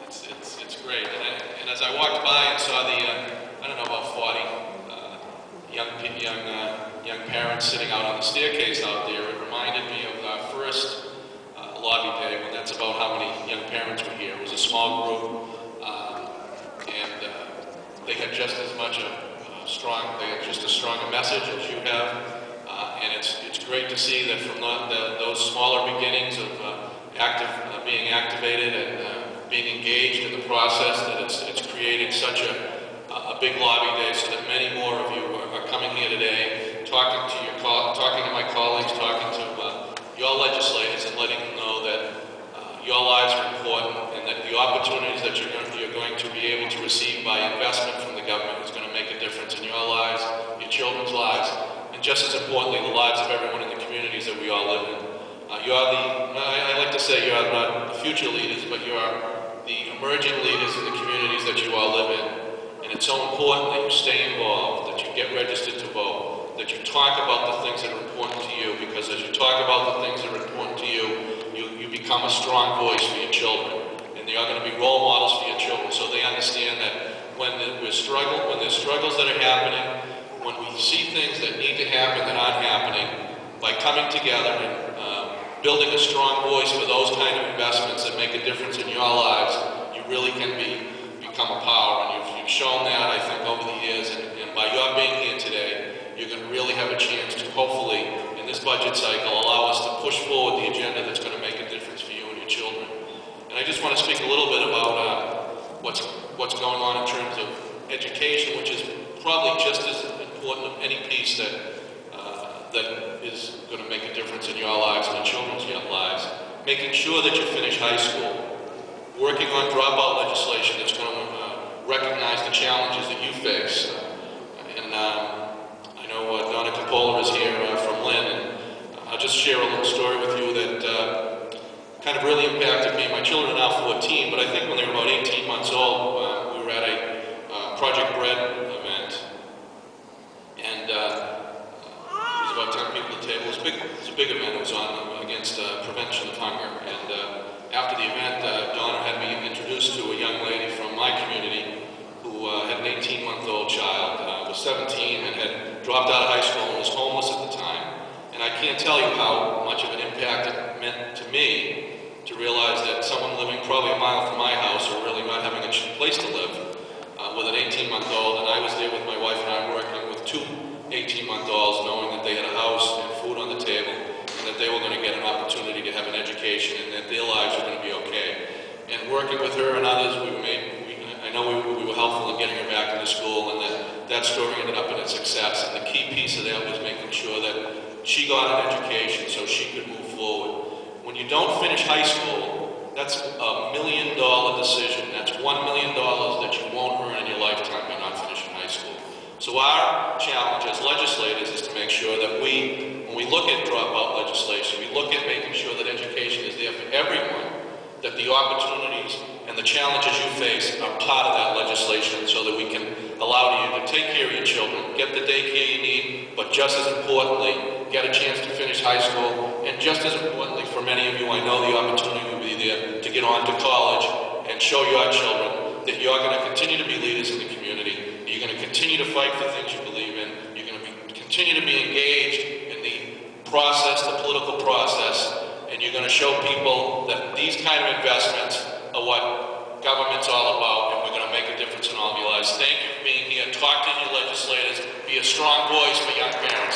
It's great. And as I walked by and saw the, I don't know, about 40 young parents sitting out on the staircase out there, it reminded me of our first lobby day, when that's about how many young parents were here. It was a small group, and they had just as much they had just as strong a message as you have, and it's great to see that from those smaller beginnings of being activated and being engaged in the process, that it's created such a big lobby day, so that many more of you are coming here today, talking to my colleagues, talking to your legislators, and letting them know that your lives are important, and that the opportunities that you're going to be able to receive by investment from the government is going to make a difference in your lives, your children's lives, and just as importantly, the lives of everyone in the communities that we all live in. I like to say you're not the future leaders, but you are the emerging leaders in the communities that you all live in. And it's so important that you stay involved, that you get registered to vote, that you talk about the things that are important to you, because as you talk about the things that are important to you, you become a strong voice for your children. And they are going to be role models for your children, so they understand that when there's struggles that are happening, when we see things that need to happen that aren't happening, by coming together and building a strong voice for those kind of investments that make a difference in your lives, you really can become a power. And you've shown that, I think, over the years. And by your being here today, you're going to really have a chance to, hopefully, in this budget cycle, allow us to push forward the agenda that's going to make a difference for you and your children. And I just want to speak a little bit about what's going on in terms of education, which is probably just as important of any piece that is going to make a difference in your lives and your children's lives. Making sure that you finish high school, working on dropout legislation that's going to recognize the challenges that you face. And I know Donna Capola is here from Lynn, and I'll just share a little story with you that kind of really impacted me. My children are now 14, but I think when they were about 18 months old, we were at a Project Bread event, and about 10 people at the table. It was a big event. It was on against prevention of hunger. And after the event, Donna had me introduced to a young lady from my community who had an 18-month-old child, was 17, and had dropped out of high school and was homeless at the time. And I can't tell you how much of an impact it meant to me to realize that someone living probably a mile from my house, or really not having a place to live, with an 18-month-old, and I was there with my wife and I working with two 18-month-olds, knowing that they had a house and food on the table, and that they were going to get an opportunity to have an education, and that their lives were going to be okay. And working with her and others, I know we were helpful in getting her back into school, and that story ended up in a success. And the key piece of that was making sure that she got an education so she could move forward. When you don't finish high school, that's $1 million decision. That's $1 million that you won't earn in your lifetime by not finishing high school. So our challenge as legislators is to make sure that when we look at dropout legislation, we look at making sure that education is there for everyone, that the opportunities and the challenges you face are part of that legislation, so that we can allow you to take care of your children, get the daycare you need, but just as importantly, get a chance to finish high school, and just as importantly, for many of you, I know the opportunity will be there to get on to college and show your children that you're going to continue to be leaders in the community. You're going to continue to fight for things you believe in. You're going to continue to be engaged in the process, the political process, and you're going to show people that these kind of investments are what government's all about, and we're going to make a difference in all of your lives. Thank you for being here. Talk to your legislators. Be a strong voice for young parents.